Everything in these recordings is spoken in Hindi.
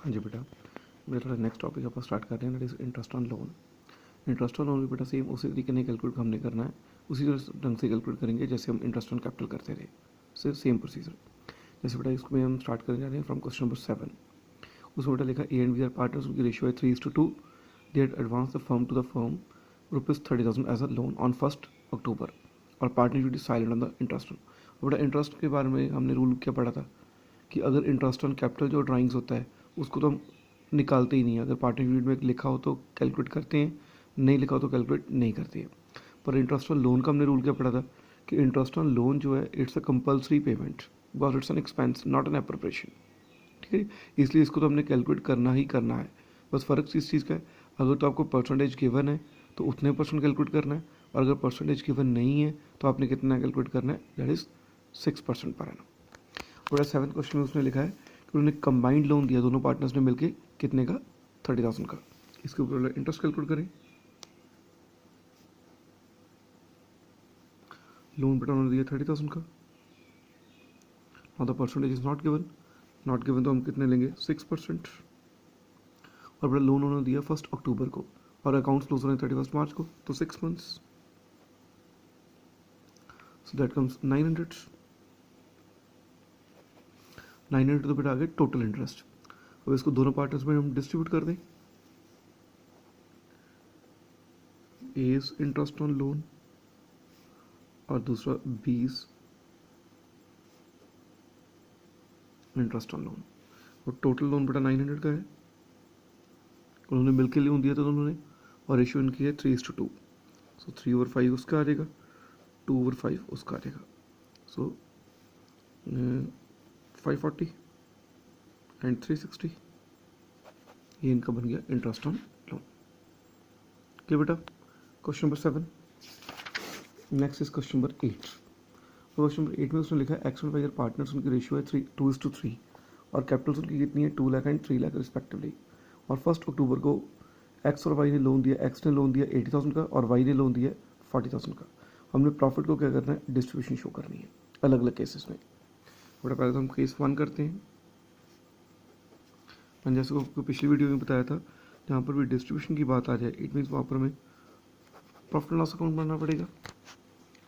हाँ जी बेटा, मेरा नेक्स्ट टॉपिक अपन स्टार्ट कर रहे हैं, that is interest on loan. Interest on loan भी बेटा सेम उसी तरीके से कैलकुलेट हमने करना है, उसी ढंग से कैलकुलेट करेंगे जैसे हम इंटरेस्ट ऑन कैपिटल करते थे, सेम प्रोसीजर। जैसे बेटा इसको में हम स्टार्ट करने जा रहे हैं फ्रॉम क्वेश्चन नंबर 7। उसमें बेटा लिखा A and B are partners, उनकी रेशियो है 3:2। They had advance the firm to the firm ₹30,000 as a loan on 1 October और partner should be silent on the interest on. बेटा इंटरेस्ट के बारे में हमने रूल क्या पढ़ा था कि अगर इंटरेस्ट ऑन कैपिटल जो ड्राइंग्स होता है उसको तो हम निकालते ही नहीं है। अगर पार्टनर में लिखा हो तो कैलकुलेट करते हैं, नहीं लिखा हो तो कैलकुलेट नहीं करते हैं। पर इंटरेस्ट ऑन लोन का हमने रूल क्या पढ़ा था कि इंटरेस्ट ऑन लोन जो है it's a compulsory payment because it's an expense not an appropriation. ठीक है, इसलिए इसको तो हमने कैलकुलेट करना ही करना है। बस फ़र्क इस चीज़ का है, अगर तो आपको परसेंटेज गिवन है तो उतने परसेंट कैलकुलेट करना है, और अगर परसेंटेज गिवन नहीं है तो आपने कितना कैलकुलेट करना है, दैट इज़ 6% पर एनम। और 7th क्वेश्चन में उसने लिखा है कि उन्होंने कंबाइंड लोन दिया दोनों पार्टनर्स ने मिलकर, कितने का, 30,000 का। इसके ऊपर इंटरेस्ट कैलकुलेट करें। लोन बेटा उन्होंने दिया 30,000 का, और the percentage is not given. Not given तो हम कितने लेंगे, 6%। और बेटा लोन उन्होंने दिया 1 अक्टूबर को और अकाउंट्स क्लोज हो रहे 31 मार्च को, तो 6 मंथ्स, सो दैट कम्स 900 तो बेटा आ गए टोटल इंटरेस्ट। अब इसको दोनों पार्टनर्स में हम डिस्ट्रीब्यूट कर दें। एज इंटरेस्ट ऑन लोन और दूसरा बीस इंटरेस्ट ऑन लोन, और टोटल लोन बेटा 900 का है। उन्होंने मिलकर लोन दिया था दोनों ने, और रेशियो इनकी है 3:2, सो 3/5 उसका आ जाएगा, 2/5 उसका आ जाएगा, सो 540 एंड 360, ये इनका बन गया इंटरेस्ट ऑन लोन। क्या बेटा, question number 7। Next is question number 8। Question number 8 में उसने लिखा है X and Y are partners, उनकी रेशियो है 2:3 और कैपिटल्स उनकी कितनी है, 2 लाख एंड 3 लाख रिस्पेक्टिवली। और 1 अक्टूबर को एक्स और वाई ने लोन दिया, एक्स ने लोन दिया 80,000 का और वाई ने लोन दिया 40,000 का। हमने प्रॉफिट को क्या करना है, डिस्ट्रीब्यूशन शो करनी है अलग अलग केसेस में। थोड़ा पहले तो हम केस 1 करते हैं। मैंने जैसे को पिछली वीडियो में बताया था, जहाँ पर भी डिस्ट्रीब्यूशन की बात आ जाए, इट मीन्स वहाँ पर हमें प्रॉफिट एंड लॉस अकाउंट बनाना पड़ेगा।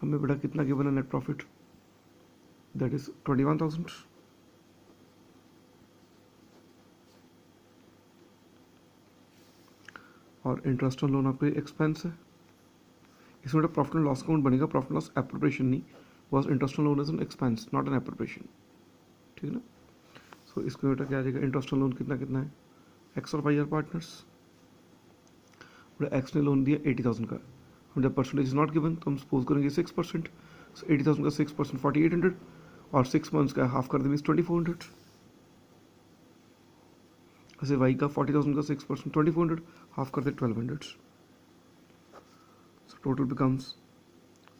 हमें बेटा कितना गिवन है नेट प्रॉफिट, दैट इज 21,000, और इंटरेस्ट ऑन लोन आपके एक्सपेंस है। इसमें बेटा प्रॉफिट एंड लॉस अकाउंट बनेगा, प्रॉफिट लॉस एप्रोप्रिएशन नहीं, बस interest on loan is an expense not an appropriation, ठीक है ना। सो इसमें बेटा क्या आ जाएगा, इंटरेस्ट ऑन लोन कितना कितना है, एक्स और वाई आर पार्टनर्स। बेटा एक्स ने लोन दिया 80,000 का, हम जब परसेंटेज इज नॉट गिवन तो हम सपोज करेंगे 6%, सो 80,000 का 6% 4800, और 6 मंथ्स का हाफ कर दे मीन्स 2400। ऐसे वाई का 40,000 का 6% 2400, हाफ कर दे 1200, सो टोटल बिकम्स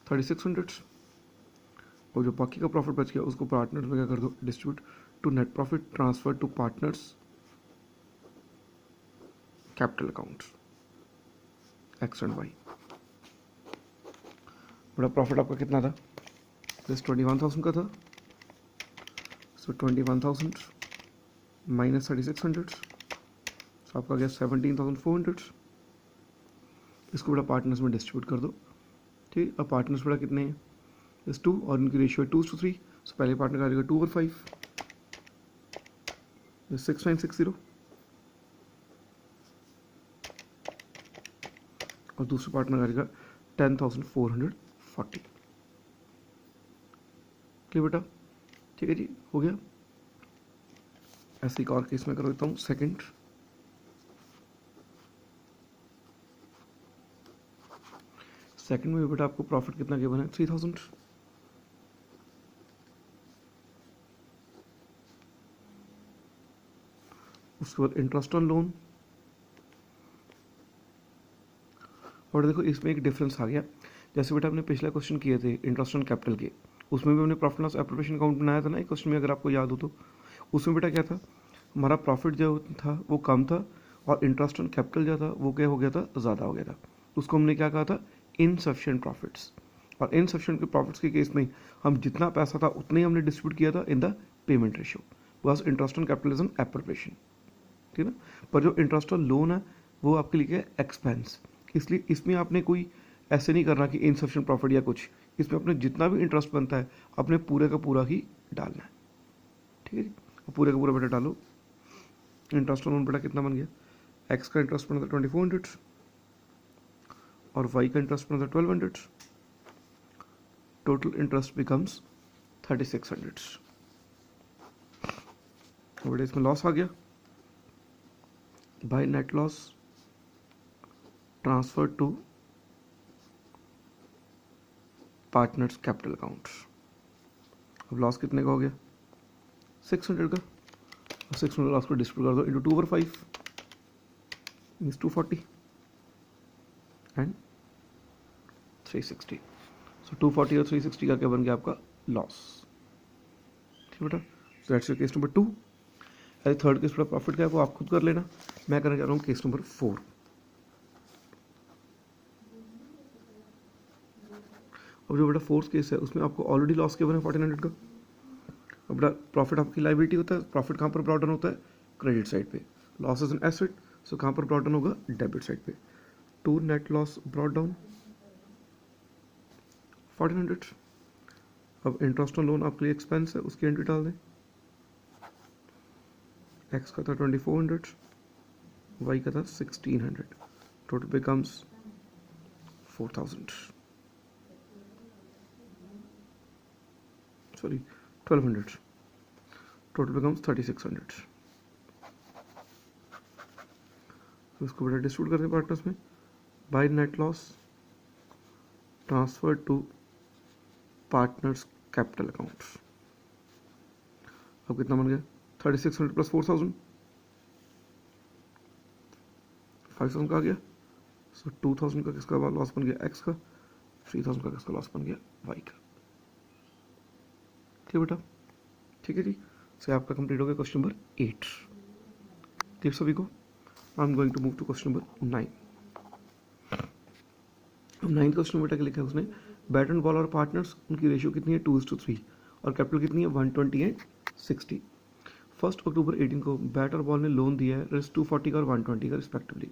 3600। और जो बाकी का प्रॉफिट बच गया उसको पार्टनर्स में क्या कर दो, distribute to net profit transfer to partners capital account X and Y. बड़ा प्रॉफिट आपका कितना था, जस्ट 21,000 का था, सो 21,000 माइनस 3600, सो आपका गया 17,400। इसको बड़ा पार्टनर्स में डिस्ट्रीब्यूट कर दो। ठीक, अब पार्टनर्स बड़ा कितने हैं, इस 2 और इनकी रेशियो है 2:3, सो पहले पार्टनर का आ जाएगा 2/5, 6960, और दूसरे पार्टनर का आ जाएगा 10,440। क्लियर बेटा, ठीक है जी, हो गया। ऐसे एक और केस में कर देता हूँ, सेकंड। सेकंड में बेटा आपको प्रॉफिट कितना गिवन है, 3,000। उसके बाद इंटरेस्ट ऑन लोन, और देखो इसमें एक डिफरेंस आ गया। जैसे बेटा आपने पिछला क्वेश्चन किए थे इंटरेस्ट ऑन कैपिटल के, उसमें भी हमने प्रॉफिट लॉस एप्रोप्रिएशन अकाउंट बनाया था ना एक क्वेश्चन में, अगर आपको याद हो तो। उसमें बेटा क्या था, हमारा प्रॉफिट जो था वो कम था और इंटरेस्ट ऑन कैपिटल जो था वो क्या हो गया था, ज़्यादा हो गया था। उसको हमने क्या कहा था, इनसफिशिएंट प्रॉफिट्स। और इनसफिशिएंट के प्रॉफिट्स के केस में हम जितना पैसा था उतना ही हमने डिस्ट्रीब्यूट किया था इन द पेमेंट रेशियो, बस interest on capital is an appropriation. ठीक है ना। पर जो इंटरेस्ट ऑन लोन है वो आपके लिए क्या है, एक्सपेंस। इसलिए इसमें आपने कोई ऐसे नहीं करना कि इनसफिशिएंट प्रॉफिट या कुछ, इसमें अपने जितना भी इंटरेस्ट बनता है अपने पूरे का पूरा ही डालना है, ठीक है जी। पूरे का पूरा बेटा डालो। इंटरेस्ट ऑन लोन बेटा कितना बन गया, एक्स का इंटरेस्ट बना था 2400 और वाई का इंटरेस्ट बना था 1200, टोटल इंटरेस्ट बिकम्स 3600। बेटा इसमें लॉस आ गया, by net loss transfer to partners capital account. अब लॉस कितने का हो गया, 600 का। 600 लॉस को डिस्ट्रीब्यूट कर दो इंटू 2/5 मीन्स 240 एंड 360। सो 240 और 360 का क्या बन गया आपका लॉस, ठीक बेटा। So that's your case number 2। अरे थर्ड केस बेटा प्रॉफिट का है वो आप खुद कर लेना, मैं करने जा रहा हूँ केस नंबर 4। अब जो बेटा फोर्थ केस है उसमें आपको ऑलरेडी लॉस गिवन है 1400 का। अब बेटा प्रॉफिट आपकी लाइबिलिटी होता है, प्रॉफिट कहाँ पर ब्रॉट डाउन होता है, क्रेडिट साइड पे। Loss is an asset, so कहाँ पर ब्रॉट डाउन होगा, डेबिट साइड पे। To net loss brought down 1400। अब इंटरेस्ट ऑन लोन आपके लिए एक्सपेंस है, उसकी एंट्री डाल दें। एक्स का था 2400, वाई का था 1600, total becomes 4000, sorry 1200, total becomes 3600। तो इसको बेटा डिस्ट्रीब्यूट करते हैं पार्टनर्स में, by net loss transfer to partners capital account. अब कितना बन गया, 3600 प्लस 4000, 5000 का आ गया। सो 2000 का किसका लॉस बन गया, एक्स का। 3000 का किसका लॉस बन गया, वाई का। ठीक बेटा, ठीक है जी। सो आपका कंप्लीट हो गया क्वेश्चन नंबर 8। ठीक सभी को। I am going to move to question number 9। अब 9th क्वेश्चन बेटा क्या लिखा है उसने, बैट एंड बॉल और पार्टनर्स उनकी रेशियो कितनी है 2:3 और कैपिटल कितनी है 120 एंड 60। 1 अक्टूबर 18 को बैट और बॉल ने लोन दिया है 240 का और 120 का respectively.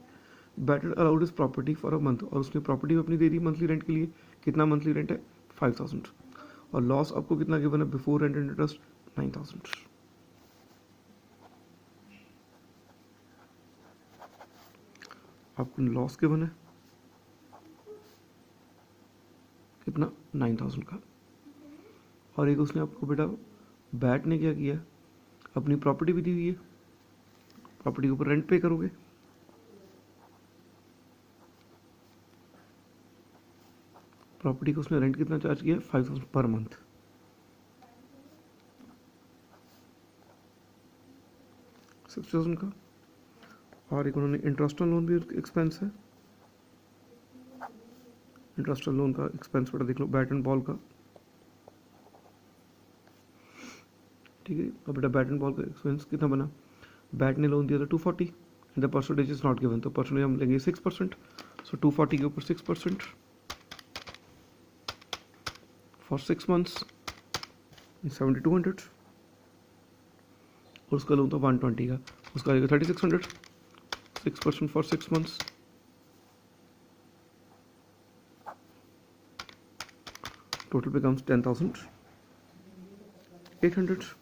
Batter allowed is property for a month और उसने प्रॉपर्टी अपनी दे दी मंथली रेंट के लिए। कितना मंथली रेंट है 5000 और लॉस आपको कितना गिवन है बिफोर रेंट एंड इंटरेस्ट 9000। आपको लॉस गिवन है कितना 9000 का और एक उसने आपको बेटा बैट ने क्या किया, अपनी प्रॉपर्टी भी दी हुई है, प्रॉपर्टी के ऊपर रेंट पे करोगे। प्रॉपर्टी को उसने रेंट कितना चार्ज किया 5000 पर मंथ। $6000 का और एक उन्होंने इंटरेस्ट ऑन लोन भी एक्सपेंस है। इंटरेस्ट ऑन लोन का एक्सपेंस बेटा देख लो बैट एंड बॉल का, ठीक है। अब बेटा बैट एंड बॉल का एक्सपेंस कितना बना, बैट ने लोन दिया था 240 the percentage is not given, तो परसेंटेज हम लेंगे 6%। सो 240 के ऊपर 6% फॉर 6 मंथ्स 7200 और उसका लोन था 120 का, उसका आएगा 3600। 6% फॉर 6 मंथ्स टोटल बिकम्स 10,800।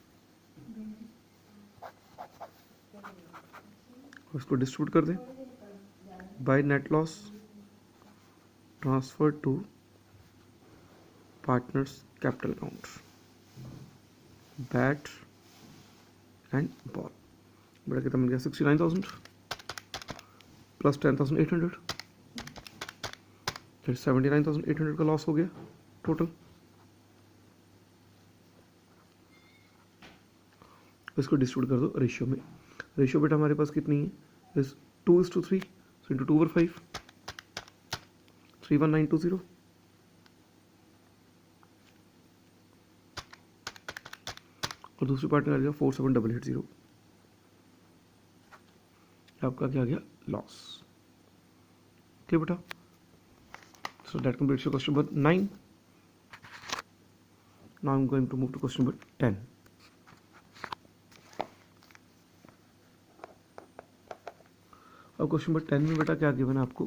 उसको डिस्ट्रीब्यूट कर दें, by net loss transfer to partners capital account, bat and ball. बड़ा कितना मिल गया 69,000 प्लस 10,800, फिर 79,800 का लॉस हो गया टोटल। इसको डिस्ट्रीब्यूट कर दो रेशियो में। रेशियो बेटा हमारे पास कितनी है इस 2:3, सो इंटू 2/5 31920 और दूसरी पार्ट में आ गया 47880। आपका क्या आ गया लॉस, ठीक बेटा। So that completes your question number 9। Now I am going to move to question number 10। अब क्वेश्चन नंबर 10 में बेटा क्या गिवन है आपको,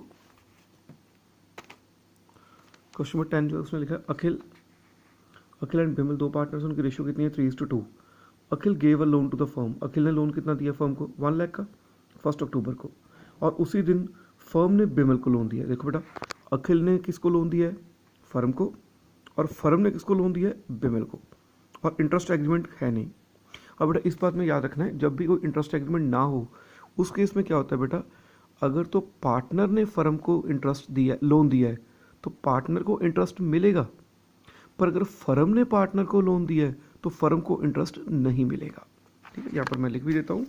क्वेश्चन नंबर 10 जो उसने लिखा है अखिल एंड बिमल दो पार्टनर्स, उनकी रेशियो कितनी है 3:2। Akhil gave a loan to the firm, Akhil ने लोन कितना दिया फर्म को 1 लाख का 1 अक्टूबर को, और उसी दिन फर्म ने बिमल को लोन दिया। देखो बेटा अखिल ने किसको लोन दिया है, फर्म को, और फर्म ने किसको लोन दिया है, बिमल को, और इंटरेस्ट एग्रीमेंट है नहीं। अब बेटा इस बात में याद रखना है जब भी कोई इंटरेस्ट एग्रीमेंट ना हो उस केस में क्या होता है बेटा, अगर तो पार्टनर ने फर्म को इंटरेस्ट दिया, लोन दिया है, तो पार्टनर को इंटरेस्ट मिलेगा, पर अगर फर्म ने पार्टनर को लोन दिया है तो फर्म को इंटरेस्ट नहीं मिलेगा। ठीक है, यहाँ पर मैं लिख भी देता हूँ,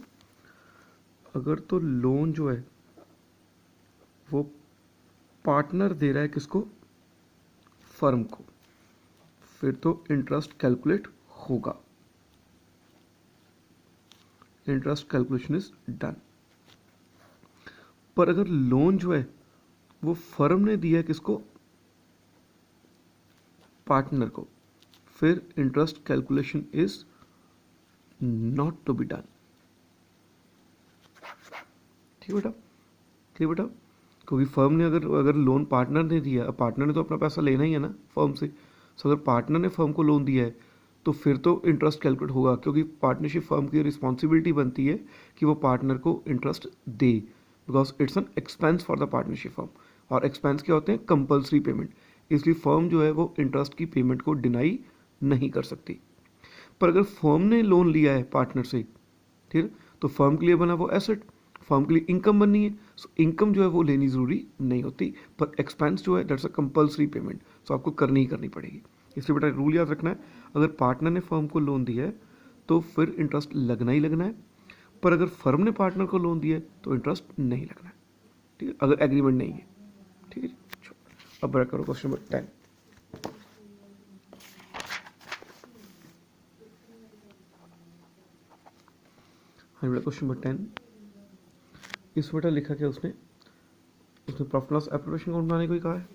अगर तो लोन जो है वो पार्टनर दे रहा है किसको, फर्म को, फिर तो इंटरेस्ट कैलकुलेट होगा, इंटरेस्ट कैलकुलेशन इज डन। पर अगर लोन जो है वो फर्म ने दिया है किसको, पार्टनर को, फिर interest calculation is not to be done. ठीक बेटा, ठीक बेटा, क्योंकि फर्म ने अगर लोन पार्टनर ने दिया, अब पार्टनर ने तो अपना पैसा लेना ही है ना फर्म से, सो अगर पार्टनर ने फर्म को लोन दिया है तो फिर तो इंटरेस्ट कैलकुलेट होगा, क्योंकि पार्टनरशिप फर्म की रिस्पॉन्सिबिलिटी बनती है कि वो पार्टनर को interest they, because it's an expense for the partnership firm, और एक्सपेंस क्या होते हैं, कंपल्सरी पेमेंट, इसलिए फर्म जो है वो इंटरेस्ट की पेमेंट को डिनाई नहीं कर सकती। पर अगर फर्म ने लोन लिया है पार्टनर से, ठीक है, तो फर्म के लिए बना वो एसेट, फर्म के लिए इनकम बननी है, सो इनकम जो है वो लेनी ज़रूरी नहीं होती, पर एक्सपेंस जो है दैट्स अ कंपल्सरी पेमेंट, सो आपको करनी ही करनी पड़ेगी। इसलिए बेटा रूल याद रखना है, अगर पार्टनर ने फर्म को लोन दिया है तो फिर इंटरेस्ट लगना ही लगना है, पर अगर फर्म ने पार्टनर को लोन दिया है तो इंटरेस्ट नहीं लगना है। ठीक है, अगर एग्रीमेंट नहीं है। ठीक है जी, अब बड़ा करो क्वेश्चन नंबर 10। हाँ बेटा क्वेश्चन नंबर 10 इस बेटा लिखा क्या उसने प्रॉफिट लॉस एप्लीकेशन अकाउंट बनाने को ही कहा है।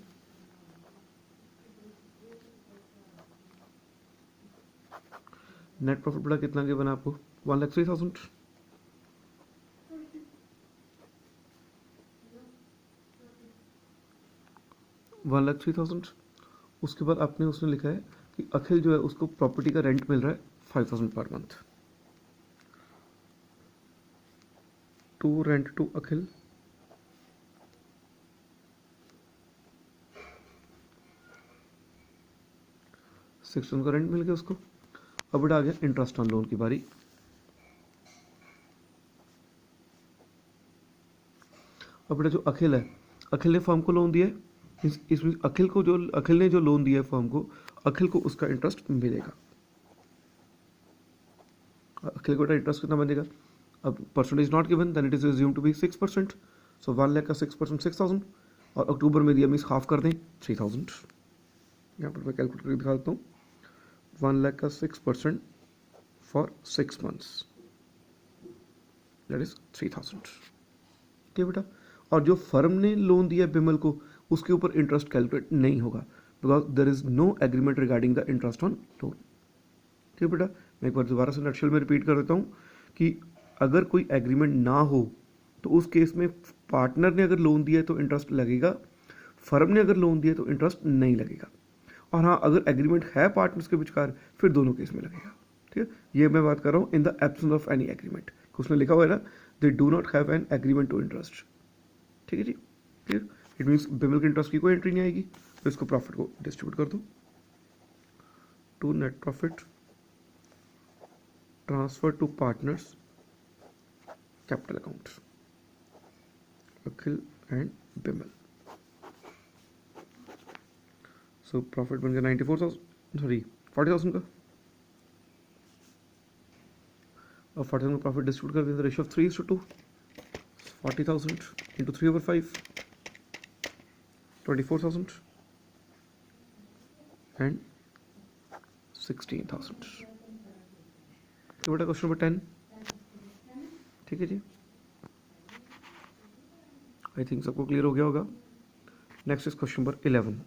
नेट प्रॉफिट बेटा कितना के बना आपको 1,03,000, उसके बाद आपने उसने लिखा है कि अखिल जो है उसको प्रॉपर्टी का रेंट मिल रहा है 5,000 per month, to rent to Akhil 6,000 का रेंट मिल गया उसको। अब बेटा आ गया इंटरेस्ट ऑन लोन की बारी। अब बेटा जो अखिल है, अखिल ने फर्म को लोन दिया है, इसमें अखिल ने जो लोन दिया है फर्म को, अखिल को उसका इंटरेस्ट मिलेगा। अखिल को बेटा इंटरेस्ट कितना बनेगा, अब percentage not given then it is assume to be 6%, so 1 lakh का 6% 6,000, और अक्टूबर में दिया मीन्स हाफ कर दें 3,000। यहाँ पर मैं कैलकुलेट करके दिखा देता हूँ, 1 लाख का 6% फॉर 6 मंथ्स दैट इज 3,000। ठीक है बेटा, और जो फर्म ने लोन दिया बिमल को उसके ऊपर इंटरेस्ट कैलकुलेट नहीं होगा, because there is no agreement regarding the interest on loan. ठीक है बेटा, मैं एक बार दोबारा से नटशेल में रिपीट कर देता हूँ कि अगर कोई एग्रीमेंट ना हो तो उस केस में पार्टनर ने अगर लोन दिया है तो इंटरेस्ट लगेगा, फर्म ने अगर लोन दिया है तो इंटरेस्ट नहीं लगेगा, और हाँ अगर एग्रीमेंट है पार्टनर्स के विचकार फिर दोनों केस में लगेगा। ठीक है, ये मैं बात कर रहा हूँ in the absence of any agreement, उसमें लिखा हुआ है ना they do not have an agreement to interest. ठीक है जी, क्लियर, इट मीन्स बिमल के इंटरेस्ट की कोई एंट्री नहीं आएगी, तो इसको प्रॉफिट को डिस्ट्रीब्यूट कर दो to net profit transfer to partners capital account Akhil and Bimal. So profit बन गया 94,000 सॉरी 40,000 का, और 40,000 का प्रॉफिट डिस्ट्रीब्यूट कर दें रेशियो ऑफ 3:2, 40,000 into 3/5 24,000 and 16,000। तो बेटा क्वेश्चन नंबर 10। ठीक है जी, आई थिंक सबको क्लियर हो गया होगा। Next is question number 11।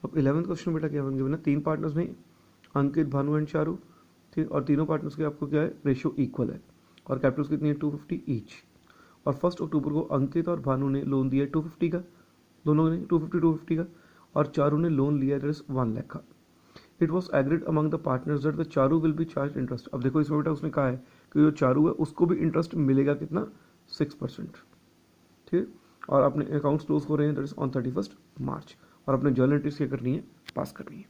अब 11th क्वेश्चन बेटा क्या बन गया, 3 पार्टनर्स में अंकित, भानु एंड चारू, ठीक, और तीनों पार्टनर्स के आपको क्या है रेशियो इक्वल है, और कैपिटल्स कितनी है 250 ईच, और 1 अक्टूबर को अंकित और भानु ने लोन दिया 250 का, दोनों ने 250 का, और चारू ने लोन लिया 1 लाख का। It was agreed among the partners that the Charu will be charge interest. अब देखो इसमें बेटा उसने कहा है कि जो चारू है उसको भी इंटरेस्ट मिलेगा कितना, 6%। ठीक है, और अपने अकाउंट्स क्लोज हो रहे हैं दैट इज ऑन 31 मार्च, और अपने जर्नल एंट्रीज क्या करनी है, पास करनी है।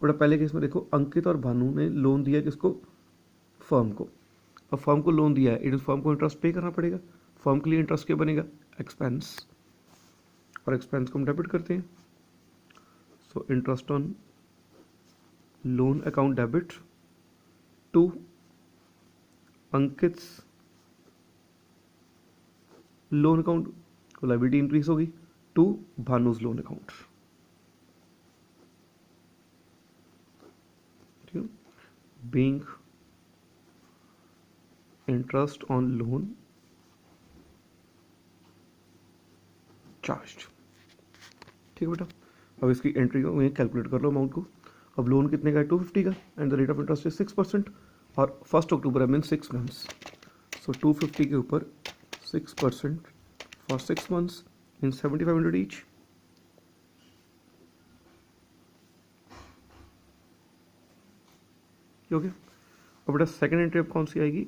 बड़ा पहले केस में देखो अंकित और भानु ने लोन दिया किसको, फर्म को। अब फर्म को लोन दिया है, इट इज फर्म को इंटरेस्ट पे करना पड़ेगा। फर्म के लिए इंटरेस्ट क्या बनेगा, एक्सपेंस, और एक्सपेंस को हम डेबिट करते हैं। So interest on loan account debit to Ankit's loan account, को लायबिलिटी इंक्रीज होगी, टू भानुज लोन अकाउंट। ठीक है, being interest on loan charge. ठीक है बेटा, अब इसकी एंट्री को कैलकुलेट कर लो अमाउंट को। अब लोन कितने का है, 250 का, and the rate of interest is 6%, और 1 अक्टूबर है मीन 6 मंथ्स। सो 250 के ऊपर 6% for 6 months in 7500 each. Okay, अब बेटा सेकेंड एंट्री अब कौन सी आएगी,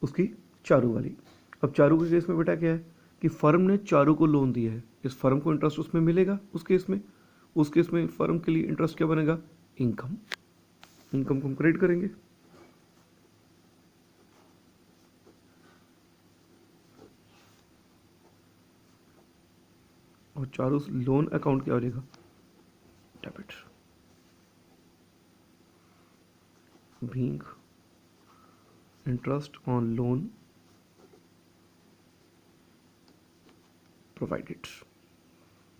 उसकी चारू वाली। अब चारू के केस में बेटा क्या है कि फर्म ने चारू को लोन दिया है, इस फर्म को इंटरेस्ट उसमें मिलेगा। उस केस में फर्म के लिए इंटरेस्ट क्या बनेगा, इनकम। इनकम को हम क्रेडिट करेंगे। और चारू लोन अकाउंट क्या हो जाएगा, debit. Being interest on loan provided.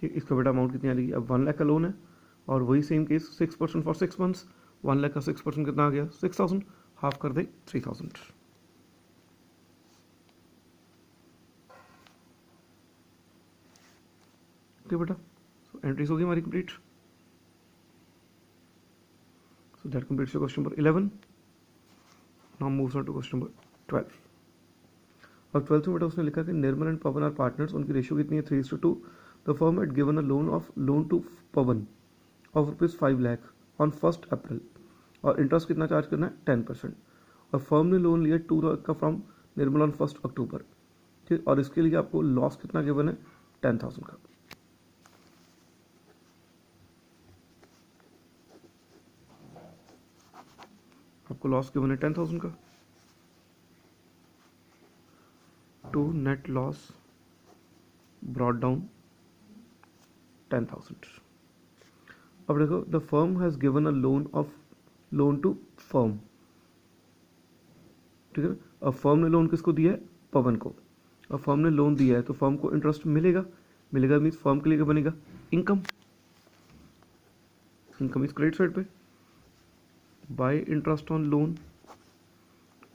ठीक, इसका बेटा अमाउंट कितनी आ जाएगी, अब 1 लाख का लोन है, और वही same case 6% for 6 months. 1 lakh का 6% कितना आ गया, 6000, हाफ कर दे 3000। ठीक बेटा, सो एंट्रीज होगी हमारी complete. So that completes question number 11। Now moves on to question number 12। अब 12th में बेटा उसने लिखा कि Nirmal and Pawan are partners, उनकी रेशियो कितनी है, 3:2। The firm had given a loan to Pawan of ₹5 lakh on 1 April, और इंटरेस्ट कितना चार्ज करना है, 10%। और फर्म ने लोन लिया 2 लाख का फ्रॉम निर्मल ऑन 1 अक्टूबर। ठीक, और इसके लिए आपको लॉस कितना गिवन है, 10,000 का। आपको लॉस गिवन है 10,000 का। To net loss brought down 10,000। अब देखो the firm has given a loan to firm. ठीक है ना, अब फर्म ने लोन किसको दिया है, पवन को। अब फर्म ने लोन दिया है तो फर्म को इंटरेस्ट मिलेगा मीन्स फर्म के लिए क्या बनेगा, income. Income is credit side पे। बाय इंटरेस्ट ऑन लोन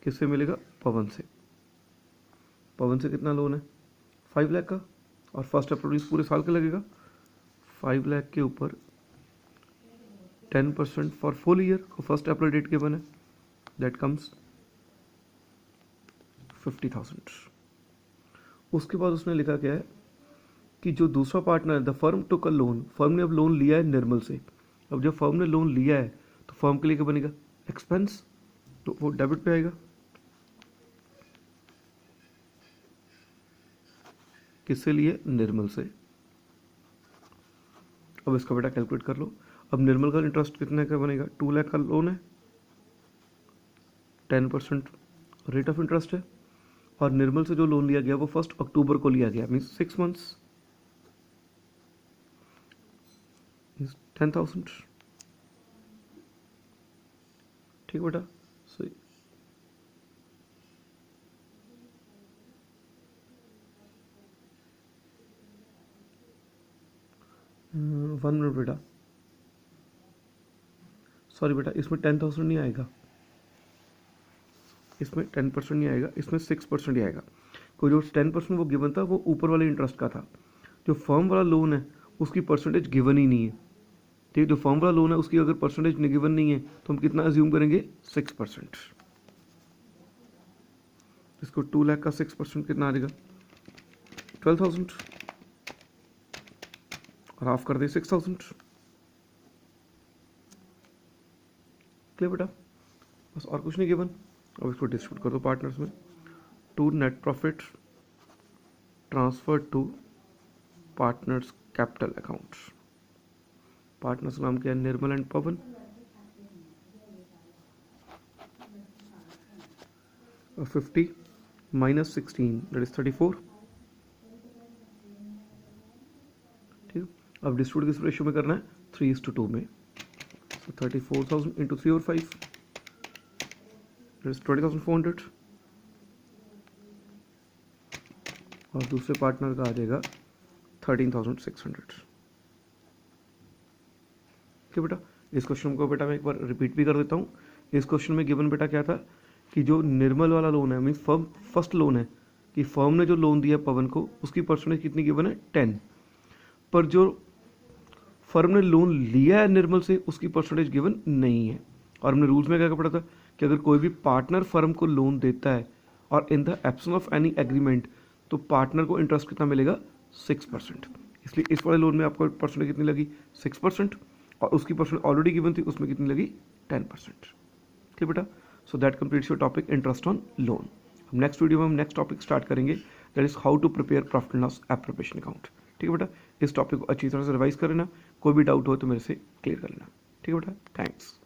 किससे मिलेगा, पवन से। पवन से कितना लोन है, 5 लाख का, और 1 अप्रैल पूरे साल का लगेगा। 5 लाख के ऊपर 10% for full year, 1 April date के बने, दैट कम्स 50,000। उसके बाद उसने लिखा क्या है कि जो दूसरा पार्टनर है, the firm took a loan, firm ने अब लोन लिया है निर्मल से। अब जब फर्म ने लोन लिया है तो फर्म के लिए क्या बनेगा, एक्सपेंस, तो वो डेबिट पे आएगा। किससे लिए, निर्मल से। अब इसका बेटा कैलकुलेट कर लो। अब निर्मल का इंटरेस्ट कितने का बनेगा, 2 लाख का लोन है, 10% रेट ऑफ इंटरेस्ट है, और निर्मल से जो लोन लिया गया वो 1 अक्टूबर को लिया गया, मीन्स 6 मंथ्स, 10,000। ठीक बेटा, सही। 1 मिनट बेटा, सॉरी बेटा, इसमें 10,000 नहीं आएगा, इसमें 10% नहीं आएगा, इसमें 6% ही आएगा। कोई जो 10% वो गिवन था वो ऊपर वाले इंटरेस्ट का था। जो फर्म वाला लोन है उसकी परसेंटेज गिवन ही नहीं है। ठीक है, जो फर्म वाला लोन है उसकी अगर परसेंटेज गिवन नहीं है तो हम कितना अज्यूम करेंगे, 6%। इसको 2 लाख का 6% कितना आ जाएगा 12,000 और हाफ कर दे 6,000। क्लियर बेटा, बस और कुछ नहीं गिवन। अब इसको डिस्ट्रीब्यूट कर दो पार्टनर्स में। To net profit transfer to partners capital account. Partners का नाम क्या है निर्मल एंड पवन। और 50 माइनस 16 दैट इज 34। ठीक है, अब डिस्ट्रीब्यूट किस रेशियो में करना है 3:2 में। So 34,000 into 3 और 5 that is 20,400 और दूसरे पार्टनर का आ जाएगा 13,600। ठीक बेटा, इस क्वेश्चन को बेटा मैं एक बार रिपीट भी कर देता हूँ। इस क्वेश्चन में गिवन बेटा क्या था कि जो निर्मल वाला लोन है मीन फर्म फर्स्ट लोन है कि फर्म ने जो लोन दिया पवन को उसकी परसेंटेज कितनी गिवन है 10, पर जो फर्म ने लोन लिया है निर्मल से उसकी परसेंटेज गिवन नहीं है। और हमने रूल्स में क्या पढ़ा था कि अगर कोई भी पार्टनर फर्म को लोन देता है और इन the absence of any agreement तो पार्टनर को इंटरेस्ट कितना मिलेगा 6%। इसलिए इस वाले लोन में आपको परसेंटेज कितनी लगी 6% और उसकी परसेंट ऑलरेडी गिवन थी उसमें कितनी लगी 10%। ठीक बेटा, so that completes your topic interest on loan. हम नेक्स्ट वीडियो में हम नेक्स्ट टॉपिक स्टार्ट करेंगे that is how to prepare profit and loss appropriation account. ठीक है बेटा, इस टॉपिक को अच्छी तरह से रिवाइज कर लेना, कोई भी डाउट हो तो मेरे से क्लियर कर लेना। ठीक है बेटा, थैंक्स।